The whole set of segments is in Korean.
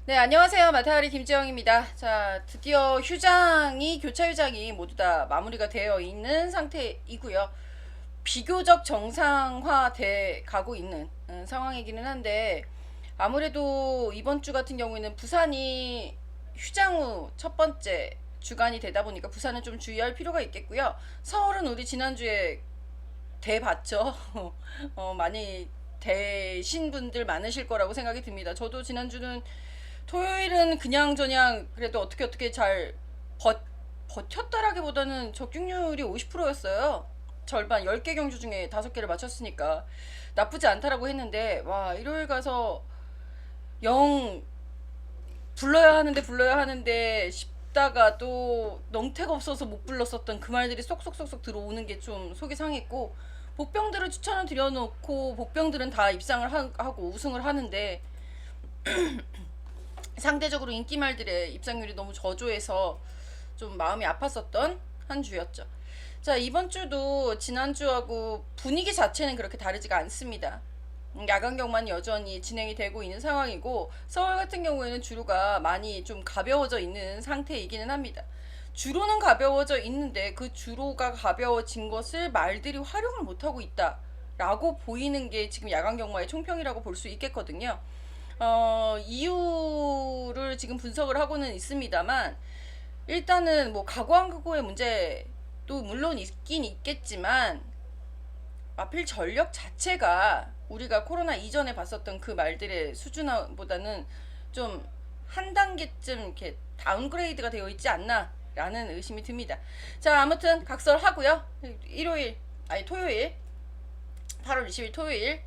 네, 안녕하세요. 마타리 김지영입니다. 자, 드디어 교차 휴장이 모두 다 마무리가 되어 있는 상태이고요. 비교적 정상화돼 가고 있는 상황이기는 한데, 아무래도 이번 주 같은 경우에는 부산이 휴장 후 첫 번째 주간이 되다 보니까 부산은 좀 주의할 필요가 있겠고요. 서울은 우리 지난주에 대봤죠. 많이 대신 분들 많으실 거라고 생각이 듭니다. 저도 지난주는 토요일은 그냥저냥 그래도 어떻게 잘 버텼다라기보다는 적중률이 50%였어요. 절반 10개 경주 중에 5개를 맞췄으니까 나쁘지 않다라고 했는데, 와, 일요일 가서 영 불러야 하는데 싶다가 또 넝태가 없어서 못 불렀었던 그 말들이 쏙쏙쏙쏙 들어오는 게 좀 속이 상했고, 복병들을 추천을 드려놓고 복병들은 다 입상을 하고 우승을 하는데 상대적으로 인기말들의 입상률이 너무 저조해서 좀 마음이 아팠었던 한 주였죠. 자, 이번 주도 지난주하고 분위기 자체는 그렇게 다르지가 않습니다. 야간 경만 여전히 진행이 되고 있는 상황이고, 서울 같은 경우에는 주로가 많이 좀 가벼워져 있는 상태이기는 합니다. 주로는 가벼워져 있는데 그 주로가 가벼워진 것을 말들이 활용을 못하고 있다라고 보이는 게 지금 야간 경마의 총평이라고 볼 수 있겠거든요. 이유를 지금 분석을 하고는 있습니다만, 일단은 뭐 각오의 문제도 물론 있긴 있겠지만, 마필 전력 자체가 우리가 코로나 이전에 봤었던 그 말들의 수준보다는 좀 한 단계쯤 이렇게 다운그레이드가 되어 있지 않나 라는 의심이 듭니다. 자, 아무튼 각설하고요. 토요일 8월 20일 토요일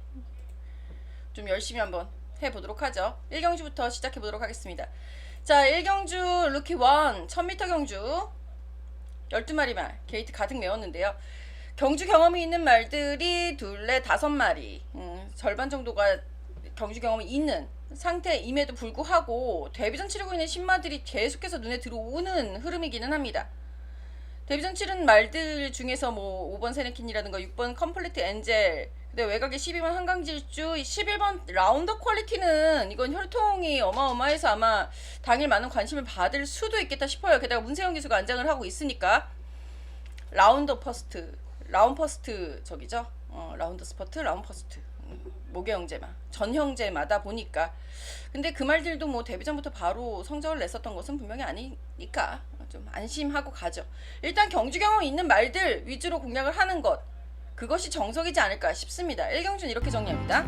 좀 열심히 한번 해보도록 하죠. 1경주부터 시작해보도록 하겠습니다. 자, 1경주 루키 1 1000m 경주 12마리 말 게이트 가득 메웠는데요. 경주 경험이 있는 말들이 둘레 5마리, 절반 정도가 경주 경험이 있는 상태임에도 불구하고 데뷔전 치르고 있는 신마들이 계속해서 눈에 들어오는 흐름이기는 합니다. 데뷔전 치른 말들 중에서 뭐 5번 세네킨이라든가 6번 컴플리트 엔젤, 근데 외곽에 12번 한강질주, 11번 라운더 퀄리티는 이건 혈통이 어마어마해서 아마 당일 많은 관심을 받을 수도 있겠다 싶어요. 게다가 문세영 기수가 안장을 하고 있으니까. 라운 퍼스트 저기죠. 라운드 스퍼트, 라운 퍼스트. 모계 형제마, 전 형제마다 보니까. 근데 그 말들도 뭐 데뷔 전부터 바로 성적을 냈었던 것은 분명히 아니니까 좀 안심하고 가죠. 일단 경주 경험 있는 말들 위주로 공략을 하는 것, 그것이 정석이지 않을까 싶습니다. 1경주는 이렇게 정리합니다.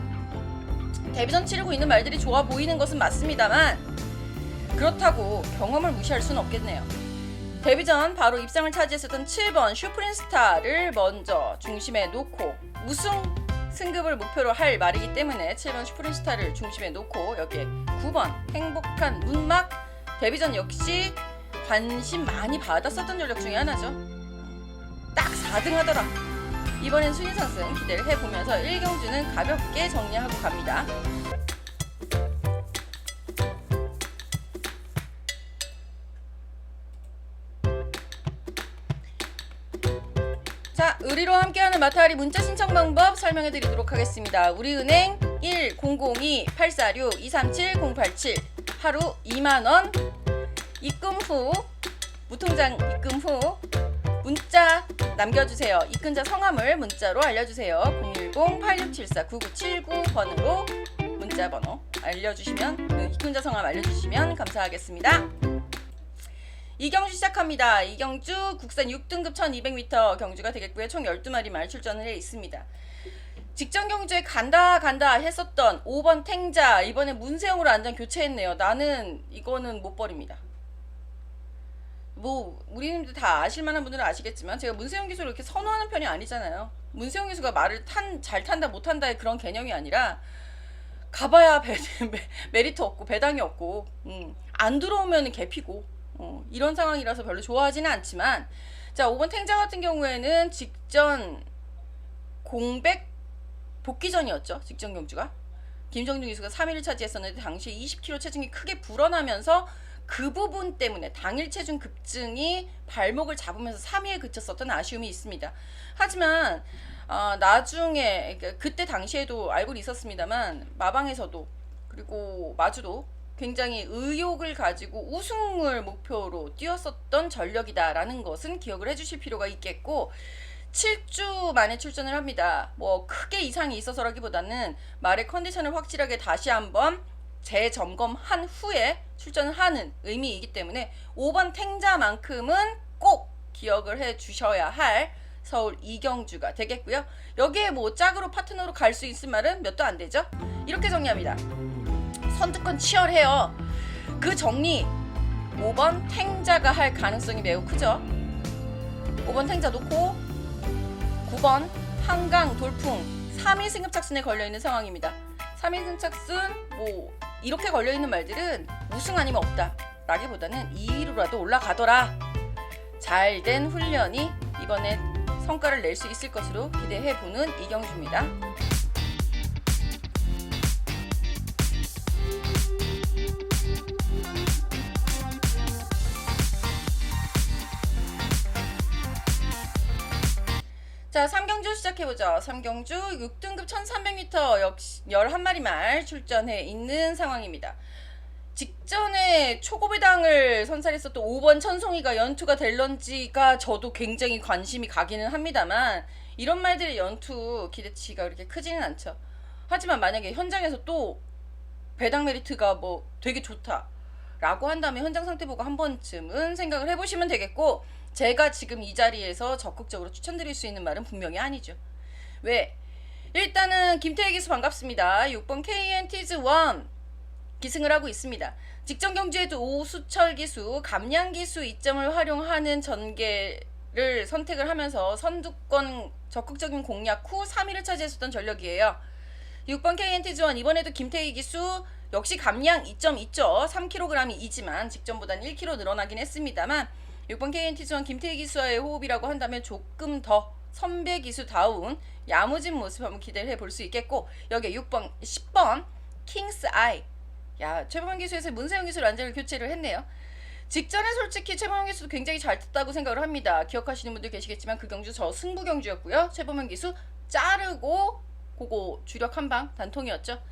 데뷔전 치르고 있는 말들이 좋아 보이는 것은 맞습니다만, 그렇다고 경험을 무시할 수는 없겠네요. 데뷔전 바로 입상을 차지했었던 7번 슈프림스타를 먼저 중심에 놓고 우승 승급을 목표로 할 말이기 때문에 7번 슈프림스타를 중심에 놓고, 여기에 9번 행복한 문막, 데뷔전 역시 관심 많이 받았었던 전력 중에 하나죠. 딱 4등 하더라. 이번엔 순위 상승 기대를 해보면서 1경주는 가볍게 정리하고 갑니다. 자, 의리로 함께하는 마타리 문자 신청 방법 설명해 드리도록 하겠습니다. 우리은행 1002-846-237-087, 하루 2만원 입금 후, 무통장 입금 후 문자 남겨주세요. 입금자 성함을 문자로 알려주세요. 010-8674-9979번으로 문자 번호 알려주시면, 입금자 성함 알려주시면 감사하겠습니다. 이경주 시작합니다. 이경주 국산 6등급 1200m 경주가 되겠고요. 총 12마리 말 출전을 해 있습니다. 직전 경주에 간다 했었던 5번 탱자, 이번에 문세영으로 안장 교체했네요. 나는 이거는 못 버립니다. 뭐 우리님들 다 아실만한 분들은 아시겠지만, 제가 문세영 기수를 이렇게 선호하는 편이 아니잖아요. 문세영 기수가 말을 잘 탄다 못 탄다의 그런 개념이 아니라, 가봐야 메리트 없고 배당이 없고, 안 들어오면 개피고, 이런 상황이라서 별로 좋아하지는 않지만, 자, 5번 탱자 같은 경우에는 직전 공백 복귀전이었죠. 직전 경주가 김정중 기수가 3위를 차지했었는데 당시 20kg 체중이 크게 불어나면서 그 부분 때문에 당일 체중 급증이 발목을 잡으면서 3위에 그쳤었던 아쉬움이 있습니다. 하지만 나중에, 그때 당시에도 알고는 있었습니다만, 마방에서도 그리고 마주도 굉장히 의욕을 가지고 우승을 목표로 뛰었었던 전력이다라는 것은 기억을 해주실 필요가 있겠고, 7주 만에 출전을 합니다. 뭐 크게 이상이 있어서라기보다는 말의 컨디션을 확실하게 다시 한번 재점검한 후에 출전을 하는 의미이기 때문에 5번 탱자만큼은 꼭 기억을 해 주셔야 할 서울 이경주가 되겠고요. 여기에 뭐 짝으로 파트너로 갈 수 있을 말은 몇 도 안 되죠. 이렇게 정리합니다. 선두권 치열해요. 그 정리 5번 탱자가 할 가능성이 매우 크죠. 5번 탱자 놓고 9번 한강 돌풍 3위 승급착순에 걸려있는 상황입니다. 3위 승급착순 뭐 이렇게 걸려있는 말들은 우승 아니면 없다 라기보다는 2위로라도 올라가더라. 잘된 훈련이 이번에 성과를 낼 수 있을 것으로 기대해보는 이경주입니다. 자, 3경주 시작해보죠. 3경주 6등급 1300m 역시 11마리 말 출전해 있는 상황입니다. 직전에 초고배당을 선사했었던 5번 천송이가 연투가 될런지가 저도 굉장히 관심이 가기는 합니다만, 이런 말들의 연투 기대치가 그렇게 크지는 않죠. 하지만 만약에 현장에서 또 배당 메리트가 뭐 되게 좋다 라고 한다면 현장 상태 보고 한 번쯤은 생각을 해보시면 되겠고, 제가 지금 이 자리에서 적극적으로 추천드릴 수 있는 말은 분명히 아니죠. 왜? 일단은 김태희 기수 반갑습니다. 6번 KNT즈1 기승을 하고 있습니다. 직전 경주에도 오수철 기수, 감량 기수 이점을 활용하는 전개를 선택을 하면서 선두권 적극적인 공략 후 3위를 차지했었던 전력이에요. 6번 KNT즈1 이번에도 김태희 기수 역시 감량 이점 있죠. 3kg이 이지만 직전보다는 1kg 늘어나긴 했습니다만, 6번 KNT즈1 김태희 기수와의 호흡이라고 한다면 조금 더 선배 기수다운 야무진 모습 한번 기대를 해볼 수 있겠고, 여기에 6번, 10번 킹스 아이. 야, 최범현 기수에서 문세영 기수를 안전을 교체를 했네요. 직전에 솔직히 최범현 기수도 굉장히 잘 탔다고 생각을 합니다. 기억하시는 분들 계시겠지만 그 경주 저 승부 경주였고요. 최범현 기수 자르고 그거 주력 한방 단통이었죠.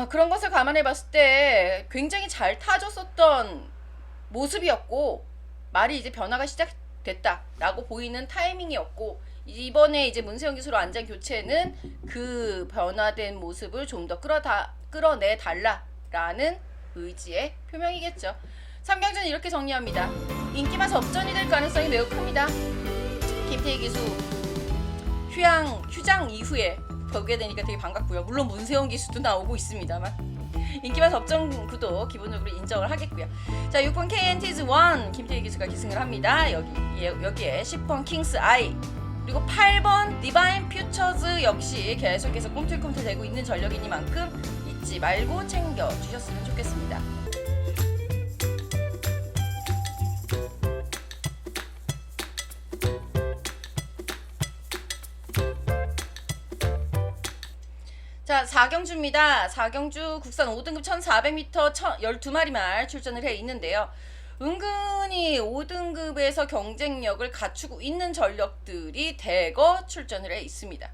그런 것을 감안해 봤을 때 굉장히 잘 타줬었던 모습이었고, 말이 이제 변화가 시작됐다라고 보이는 타이밍이었고, 이번에 이제 문세영 기수로 안전 교체는 그 변화된 모습을 좀 더 끌어내 달라라는 의지의 표명이겠죠. 3경주는 이렇게 정리합니다. 인기만 접전이 될 가능성이 매우 큽니다. 김태희 기수 휴장 이후에 보게 되니까 되게 반갑고요. 물론 문세영 기수도 나오고 있습니다만 인기만 접전 구도 기본적으로 인정을 하겠고요. 자, 6번 KNT즈1 김태희 기수가 기승을 합니다. 여기에 10번 킹스 아이, 그리고 8번 디바인 퓨처즈 역시 계속해서 꿈틀꿈틀 대고 있는 전력이니만큼 잊지 말고 챙겨주셨으면 좋겠습니다. 자, 4경주입니다. 4경주 국산 5등급 1400m 12마리 말 출전을 해 있는데요. 은근히 5등급에서 경쟁력을 갖추고 있는 전력들이 대거 출전을 해 있습니다.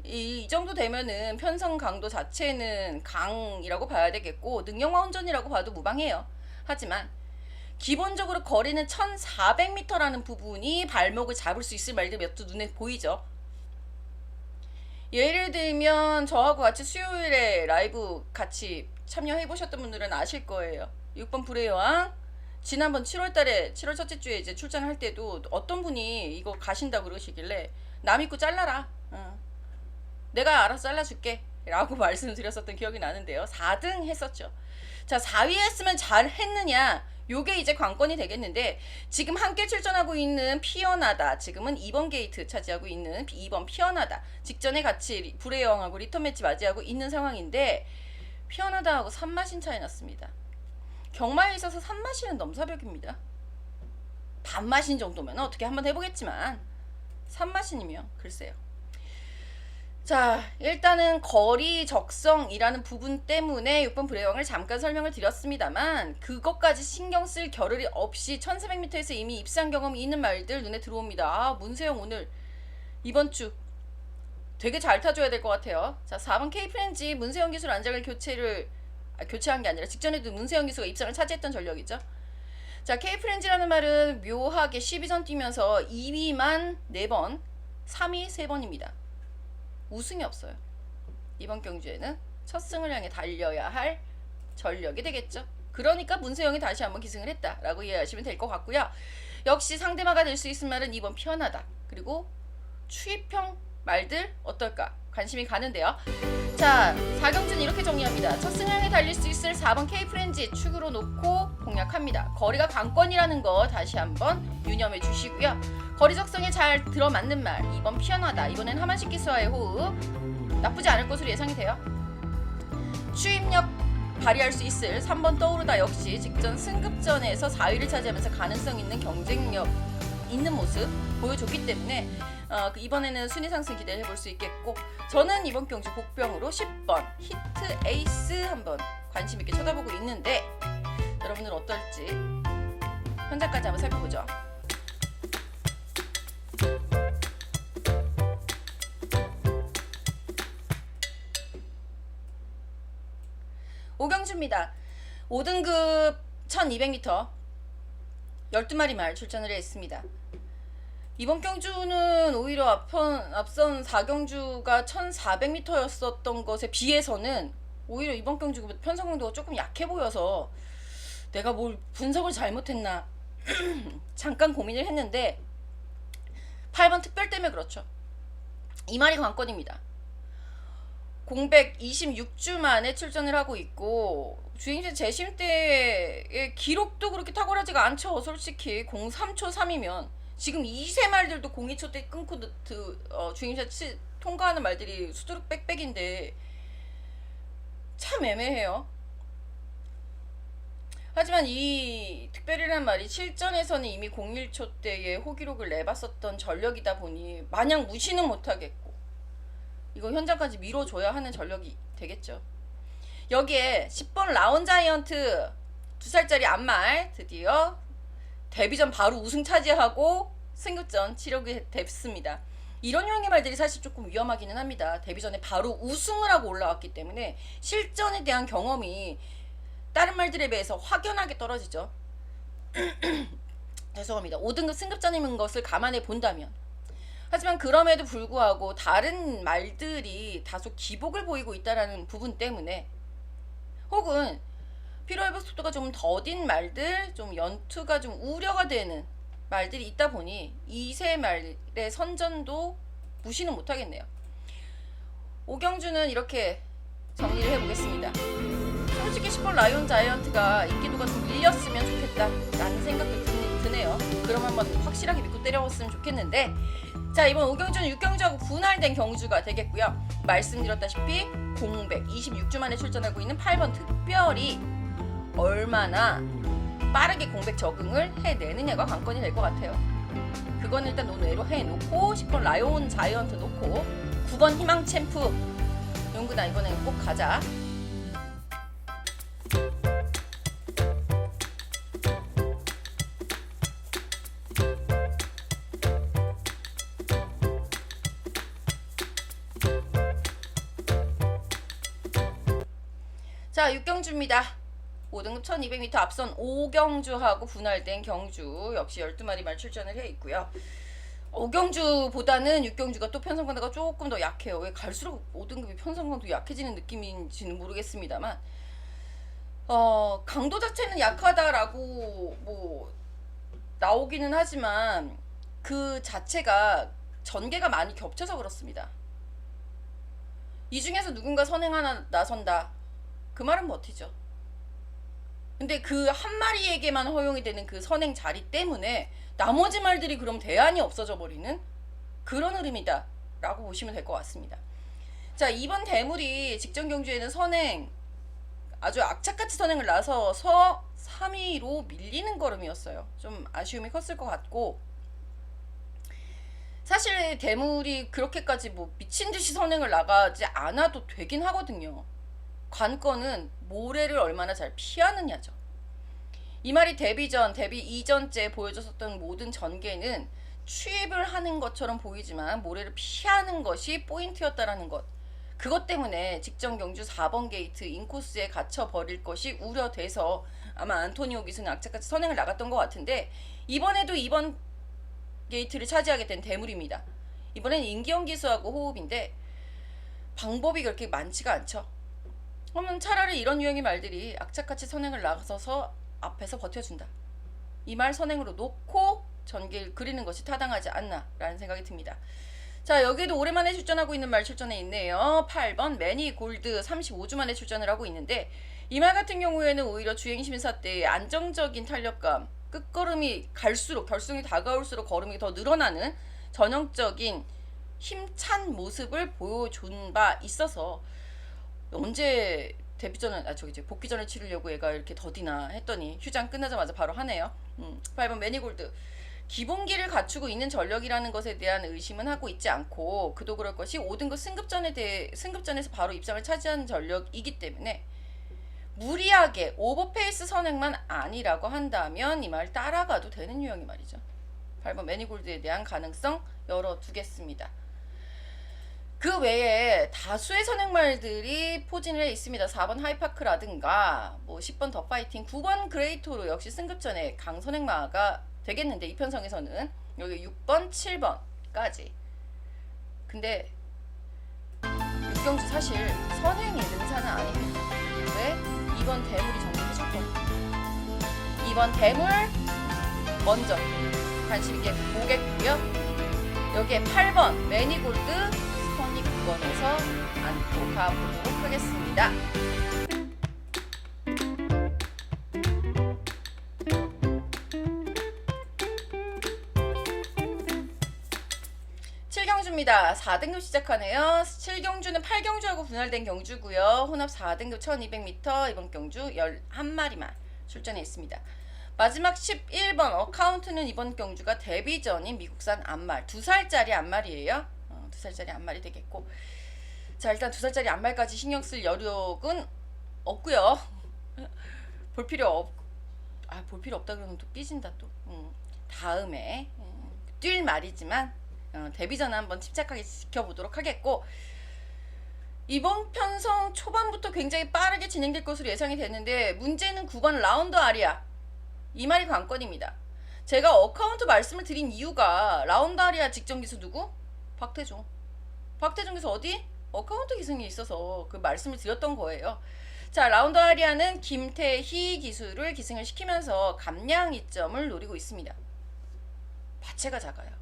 이 정도 되면은 편성 강도 자체는 강이라고 봐야 되겠고, 능력화 운전이라고 봐도 무방해요. 하지만 기본적으로 거리는 1400m라는 부분이 발목을 잡을 수 있을 말들 몇 두 눈에 보이죠. 예를 들면 저하고 같이 수요일에 라이브 같이 참여해 보셨던 분들은 아실 거예요. 6번 불의 여왕 지난번 7월달에 7월 첫째 주에 이제 출장할 때도 어떤 분이 이거 가신다고 그러시길래 남 믿고 잘라라. 내가 알아서 잘라줄게 라고 말씀드렸었던 기억이 나는데요. 4등 했었죠. 자, 4위 했으면 잘 했느냐, 요게 이제 관건이 되겠는데, 지금 함께 출전하고 있는 피어나다, 지금은 2번 게이트 차지하고 있는 2번 피어나다, 직전에 같이 불의 여왕하고 리턴 매치 맞이하고 있는 상황인데, 피어나다하고 3마신 차이 났습니다. 경마에 있어서 3마신은 넘사벽입니다. 반마신 정도면 어떻게 한번 해보겠지만 3마신이면 글쎄요. 자, 일단은 거리 적성이라는 부분 때문에 6번 불의 여왕을 잠깐 설명을 드렸습니다만, 그것까지 신경 쓸 겨를이 없이 1400m에서 이미 입상 경험이 있는 말들 눈에 들어옵니다. 문세영 오늘 이번 주 되게 잘 타줘야 될 것 같아요. 자, 4번 K프렌지 문세영 기술 안장을 교체를 교체한 게 아니라 직전에도 문세영 기수가 입상을 차지했던 전력이죠. 자, K프렌즈라는 말은 묘하게 12전 뛰면서 2위만 4번, 3위 3번입니다. 우승이 없어요. 이번 경주에는 첫 승을 향해 달려야 할 전력이 되겠죠. 그러니까 문세영이 다시 한번 기승을 했다라고 이해하시면 될 것 같고요. 역시 상대마가 될 수 있을 말은 2번 편하다. 그리고 추입형 말들 어떨까? 관심이 가는데요. 자, 4경주는 이렇게 정리합니다. 첫 승을 향해 달릴 수 있을 4번 K프렌즈 축으로 놓고 공략합니다. 거리가 관건이라는 거 다시 한번 유념해 주시고요. 거리 적성에 잘 들어맞는 말 2번 피어나다. 이번엔 하만식 기수와의 호흡 나쁘지 않을 것으로 예상이 돼요. 추입력 발휘할 수 있을 3번 떠오르다 역시 직전 승급전에서 4위를 차지하면서 가능성 있는 경쟁력 있는 모습 보여줬기 때문에 이번에는 순위 상승 기대해 볼 수 있겠고, 저는 이번 경주 복병으로 10번 히트 에이스 한번 관심 있게 쳐다보고 있는데 여러분은 어떨지 현장까지 한번 살펴보죠. 오경주입니다. 5등급 1200m 12마리 말 출전을 했습니다. 이번 경주는 오히려 앞선 4경주가 1400m였었던 것에 비해서는 오히려 이번 경주 편성 강도가 조금 약해 보여서 내가 뭘 분석을 잘못했나 잠깐 고민을 했는데 8번 특별 때문에 그렇죠. 이 말이 관건입니다. 공백 26주 만에 출전을 하고 있고 주행시 재심 때의 기록도 그렇게 탁월하지가 않죠. 솔직히 03초 3이면 지금 2세 말들도 02초 때 끊고 주행시 통과하는 말들이 수두룩 빽빽인데 참 애매해요. 하지만 이 특별이라는 말이 실전에서는 이미 01초 때의 호기록을 내봤었던 전력이다 보니 마냥 무시는 못하겠고 이거 현장까지 밀어줘야 하는 전력이 되겠죠. 여기에 10번 라온자이언트 2살짜리 암말 드디어 데뷔전 바로 우승 차지하고 승급전 치르게 됐습니다. 이런 유형의 말들이 사실 조금 위험하기는 합니다. 데뷔전에 바로 우승을 하고 올라왔기 때문에 실전에 대한 경험이 다른 말들에 비해서 확연하게 떨어지죠. 죄송합니다. 5등급 승급전인 것을 감안해 본다면, 하지만 그럼에도 불구하고 다른 말들이 다소 기복을 보이고 있다는 부분 때문에 혹은 피로회복 속도가 좀 더딘 말들, 좀 연투가 좀 우려가 되는 말들이 있다 보니 이세 말의 선전도 무시는 못하겠네요. 오경주는 이렇게 정리를 해보겠습니다. 솔직히 10번 라이온 자이언트가 인기도가 좀 밀렸으면 좋겠다 라는 생각도 드네요. 그럼 한번 확실하게 믿고 때려봤으면 좋겠는데, 자, 이번 오경주는 6경주하고 분할된 경주가 되겠고요. 말씀드렸다시피 공백 26주 만에 출전하고 있는 8번 특별히 얼마나 빠르게 공백 적응을 해내느냐가 관건이 될 것 같아요. 그건 일단 논외로 해놓고 10번 라이온 자이언트 놓고 9번 희망 챔프 용구나 이번에는 꼭 가자. 자, 6경주입니다. 5등급 1200m 앞선 5경주하고 분할된 경주 역시 12마리 말 출전을 해 있고요. 5경주보다는 6경주가 또 편성강도가 조금 더 약해요. 왜 갈수록 5등급이 편성강도 약해지는 느낌인지는 모르겠습니다만 강도 자체는 약하다라고 뭐 나오기는 하지만 그 자체가 전개가 많이 겹쳐서 그렇습니다. 이 중에서 누군가 선행 하나 나선다, 그 말은 버티죠. 근데 그 한 마리에게만 허용이 되는 그 선행 자리 때문에 나머지 말들이 그럼 대안이 없어져 버리는 그런 흐름이다 라고 보시면 될 것 같습니다. 자, 이번 대물이 직전 경주에는 선행 아주 악착같이 선행을 나서서 3위로 밀리는 걸음이었어요. 좀 아쉬움이 컸을 것 같고, 사실 대물이 그렇게까지 뭐 미친듯이 선행을 나가지 않아도 되긴 하거든요. 관건은 모래를 얼마나 잘 피하느냐죠. 이 말이 데뷔 이전째 보여줬었던 모든 전개는 추입을 하는 것처럼 보이지만 모래를 피하는 것이 포인트였다라는 것. 그것 때문에 직전 경주 4번 게이트 인코스에 갇혀 버릴 것이 우려돼서 아마 안토니오 기수는 악착같이 선행을 나갔던 것 같은데, 이번에도 2번 게이트를 차지하게 된 대물입니다. 이번엔 임기영 기수하고 호흡인데 방법이 그렇게 많지가 않죠. 그러면 차라리 이런 유형의 말들이 악착같이 선행을 나서서 앞에서 버텨준다, 이 말 선행으로 놓고 전개를 그리는 것이 타당하지 않나 라는 생각이 듭니다. 자, 여기에도 오랜만에 출전하고 있는 말 출전해 있네요. 8번 매니골드 35주 만에 출전을 하고 있는데, 이 말 같은 경우에는 오히려 주행 심사 때 안정적인 탄력감, 끝걸음이 갈수록 결승이 다가올수록 걸음이 더 늘어나는 전형적인 힘찬 모습을 보여준 바 있어서 언제 데뷔전을 복귀전을 치르려고 얘가 이렇게 더디나 했더니 휴장 끝나자마자 바로 하네요. 8번 매니골드 기본기를 갖추고 있는 전력이라는 것에 대한 의심은 하고 있지 않고, 그도 그럴 것이 5등급 승급전에서 바로 입상을 차지한 전력이기 때문에 무리하게 오버페이스 선행만 아니라고 한다면 이 말 따라가도 되는 유형이 말이죠. 8번 매니골드에 대한 가능성 열어두겠습니다. 그 외에 다수의 선행말들이 포진을 해 있습니다. 4번 하이파크라든가 10번 더 파이팅, 9번 그레이토로 역시 승급전에 강선행마가 되겠는데, 이 편성에서는 여기 6번, 7번까지. 근데 육경주 사실 선행이 능사는 아닙니다. 왜? 2번 대물이 정리해줬거든요. 2번 대물 먼저 관심 있게 보겠고요. 여기에 8번 매니골드 선입 구간에서 안고 가보도록 하겠습니다. 경주입니다. 4등급 시작하네요. 7경주는 8경주하고 분할된 경주고요. 혼합 4등급 1200m 이번 경주 11마리만 출전해 있습니다. 마지막 11번 어카운트는 이번 경주가 데뷔전인 미국산 암말 2살짜리 암말이에요. 2살짜리 암말이 되겠고, 자, 일단 2살짜리 암말까지 신경 쓸 여력은 없고요. 볼 필요 없다 그러면 또 삐진다 또. 다음에 뛸 말이지만 데뷔전은 한번 침착하게 지켜보도록 하겠고, 이번 편성 초반부터 굉장히 빠르게 진행될 것으로 예상이 되는데, 문제는 9번 라운드 아리아, 이 말이 관건입니다. 제가 어카운트 말씀을 드린 이유가 라운드 아리아 직전 기수 누구? 박태종 기수 어디? 어카운트 기승이 있어서 그 말씀을 드렸던 거예요. 자, 라운드 아리아는 김태희 기수를 기승을 시키면서 감량 이점을 노리고 있습니다. 바체가 작아요.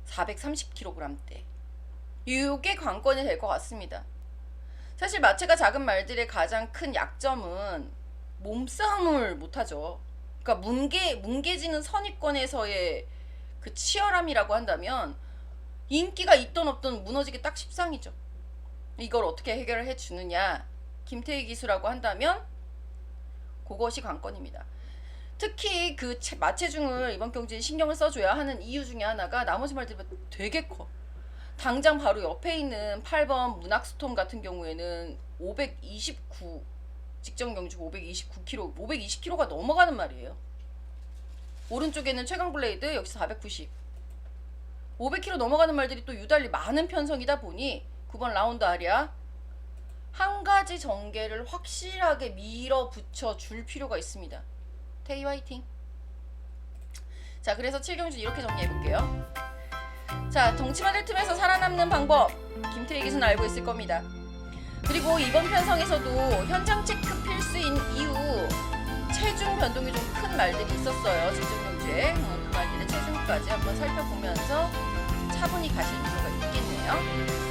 430kg대. 이게 관건이 될 것 같습니다. 사실 마체가 작은 말들의 가장 큰 약점은 몸싸움을 못하죠. 그러니까 뭉개지는 선입권에서의 그 치열함이라고 한다면 인기가 있던 없던 무너지기 딱 십상이죠. 이걸 어떻게 해결을 해주느냐, 김태희 기수라고 한다면 그것이 관건입니다. 특히 그 마체중을 이번 경주에 신경을 써줘야 하는 이유 중에 하나가 나머지 말들보다 되게 커. 당장 바로 옆에 있는 8번 문학스톰 같은 경우에는 529, 직전 경주 529kg, 520kg가 넘어가는 말이에요. 오른쪽에는 최강블레이드 역시 490, 500kg 넘어가는 말들이 또 유달리 많은 편성이다 보니 9번 라운드 아리아 한 가지 전개를 확실하게 밀어붙여 줄 필요가 있습니다. 테이 화이팅. 자, 그래서 7경주 이렇게 정리해볼게요. 자, 덩치만 틈에서 살아남는 방법 김태희 기수는 알고 있을 겁니다. 그리고 이번 편성에서도 현장 체크 필수인 이후 체중 변동이 좀 큰 말들이 있었어요. 직전 경주에 그 말들의 체중까지 한번 살펴보면서 차분히 가실 필요가 있겠네요.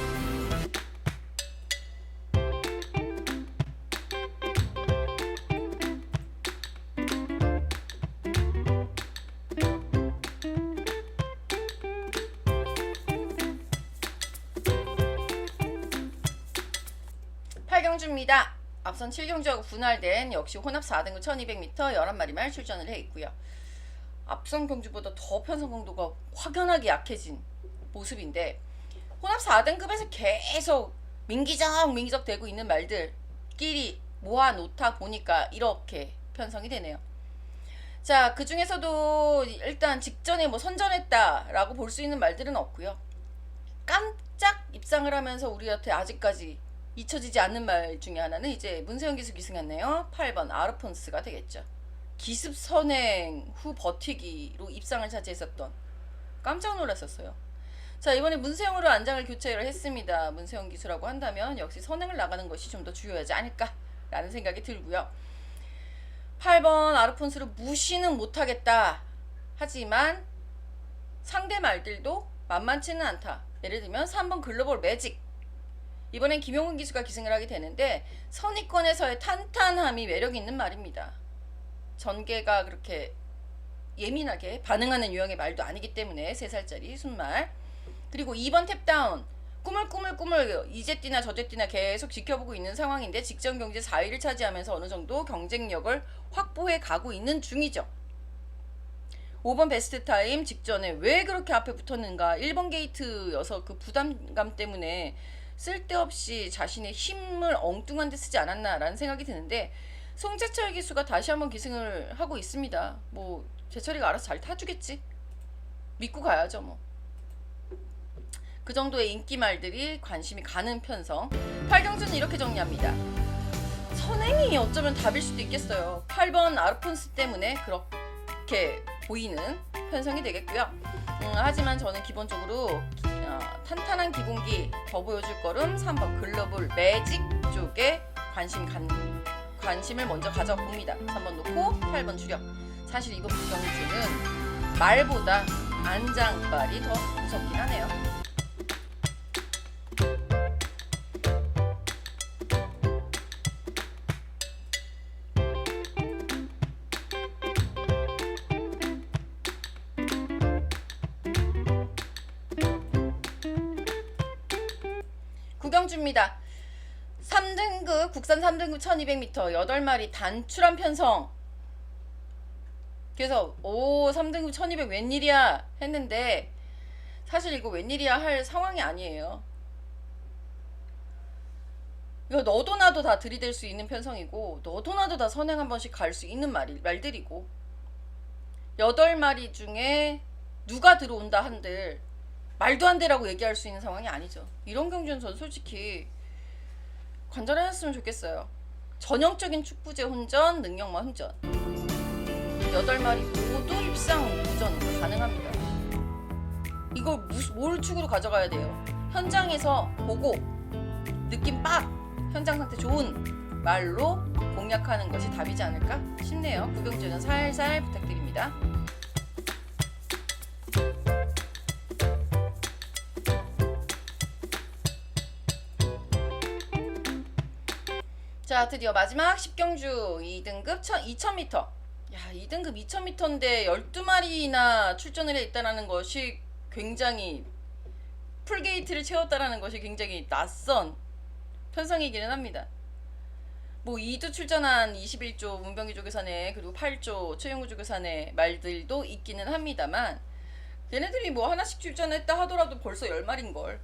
경주입니다. 앞선 7경주하고 분할된 역시 혼합 4등급 1200m 11마리 말 출전을 해 있고요. 앞선 경주보다 더 편성 강도가 확연하게 약해진 모습인데, 혼합 4등급에서 계속 민기적 되고 있는 말들끼리 모아놓다 보니까 이렇게 편성이 되네요. 자, 그 중에서도 일단 직전에 선전했다라고 볼 수 있는 말들은 없고요. 깜짝 입상을 하면서 우리한테 아직까지 잊혀지지 않는 말 중에 하나는 이제 문세영 기수 기승했네요. 8번 아르폰스가 되겠죠. 기습 선행 후 버티기로 입상을 차지했었던, 깜짝 놀랐었어요. 자, 이번에 문세영으로 안장을 교체를 했습니다. 문세영 기수라고 한다면 역시 선행을 나가는 것이 좀 더 중요하지 않을까 라는 생각이 들고요. 8번 아르폰스를 무시는 못하겠다. 하지만 상대 말들도 만만치는 않다. 예를 들면 3번 글로벌 매직. 이번엔 김용훈 기수가 기승을 하게 되는데 선의권에서의 탄탄함이 매력이 있는 말입니다. 전개가 그렇게 예민하게 반응하는 유형의 말도 아니기 때문에 3살짜리 순말. 그리고 2번 탭다운. 꾸물꾸물 이제띠나 저제띠나 계속 지켜보고 있는 상황인데 직전 경제 4위를 차지하면서 어느 정도 경쟁력을 확보해 가고 있는 중이죠. 5번 베스트 타임 직전에 왜 그렇게 앞에 붙었는가. 1번 게이트여서 그 부담감 때문에 쓸데없이 자신의 힘을 엉뚱한 데 쓰지 않았나라는 생각이 드는데 송재철 기수가 다시 한번 기승을 하고 있습니다. 뭐 재철이가 알아서 잘 타주겠지. 믿고 가야죠 뭐. 그 정도의 인기 말들이 관심이 가는 편성. 8경주는 이렇게 정리합니다. 선행이 어쩌면 답일 수도 있겠어요. 8번 아르폰스 때문에 그렇게 보이는 편성이 되겠고요. 하지만 저는 기본적으로 탄탄한 기본기 더 보여줄 거름 3번 글로벌 매직 쪽에 관심을 먼저 가져봅니다. 3번 놓고 8번 주력. 사실 이번 구경주는 말보다 안장빨이 더 무섭긴 하네요. 구경주입니다. 3등급 국산 3등급 1200m 8마리 단출한 편성. 그래서 3등급 1200 웬일이야 했는데 사실 이거 웬일이야 할 상황이 아니에요. 이거 너도 나도 다 들이댈 수 있는 편성이고 너도 나도 다 선행 한 번씩 갈 수 있는 말들이고 8마리 중에 누가 들어온다 한들 말도 안 되라고 얘기할 수 있는 상황이 아니죠. 이런 경주는 전 솔직히 관절해놨으면 좋겠어요. 전형적인 축구제 혼전, 능력만 혼전. 8마리 모두 입상 도전 가능합니다. 이걸 뭘 축으로 가져가야 돼요? 현장에서 보고 느낌 빡! 현장 상태 좋은 말로 공략하는 것이 답이지 않을까 싶네요. 구경주는 살살 부탁드립니다. 자, 드디어 마지막 10경주 2등급 2000m. 야, 2등급 2000m인데 12마리나 출전을 해 있다는 것이 굉장히 풀게이트를 채웠다는 것이 굉장히 낯선 편성이기는 합니다. 뭐 2두 출전한 21조 문병기 조교사네 그리고 8조 최영우 조교사네 말들도 있기는 합니다만 얘네들이 뭐 하나씩 출전했다 하더라도 벌써 10마리인걸.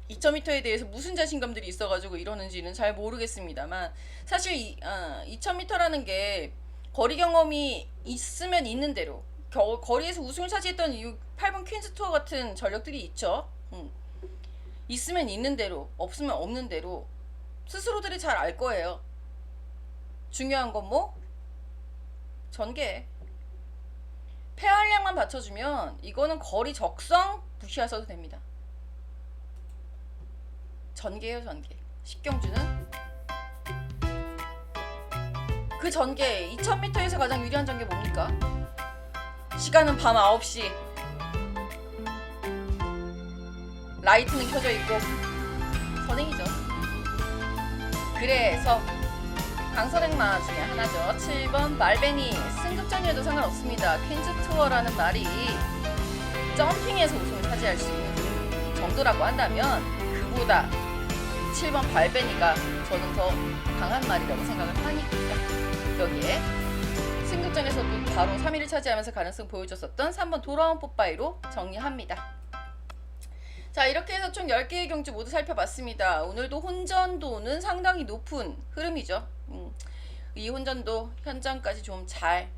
2000m에 대해서 무슨 자신감들이 있어가지고 이러는지는 잘 모르겠습니다만 사실 2000m라는 게 거리 경험이 있으면 있는 대로 거리에서 우승을 차지했던 이유 8번 퀸즈 투어 같은 전력들이 있죠. 있으면 있는 대로 없으면 없는 대로 스스로들이 잘 알 거예요. 중요한 건 뭐? 전개. 폐활량만 받쳐주면 이거는 거리 적성 무시하셔도 됩니다. 전개예요, 전개. 10경주는 그 전개 2000m에서 가장 유리한 전개 뭡니까? 시간은 밤 9시. 라이트는 켜져 있고 선행이죠. 그래서 강선행마 중에 하나죠. 7번 말베니. 승급전이어도 상관없습니다. 퀸즈 투어라는 말이 점핑에서 우승을 차지할 수 있는 정도라고 한다면 그보다 7번 발베니가 저는 더 강한 말이라고 생각을 하니까 여기에 승급전에서도 바로 3위를 차지하면서 가능성 보여줬었던 3번 돌아온 뽀빠이로 정리합니다. 자, 이렇게 해서 총 10개의 경주 모두 살펴봤습니다. 오늘도 혼전도는 상당히 높은 흐름이죠. 이 혼전도 현장까지 좀 잘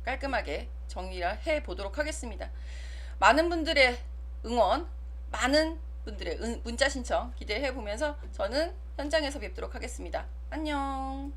깔끔하게 정리를 해보도록 하겠습니다. 많은 분들의 응원, 많은 분들의 문자 신청 기대해 보면서 저는 현장에서 뵙도록 하겠습니다. 안녕.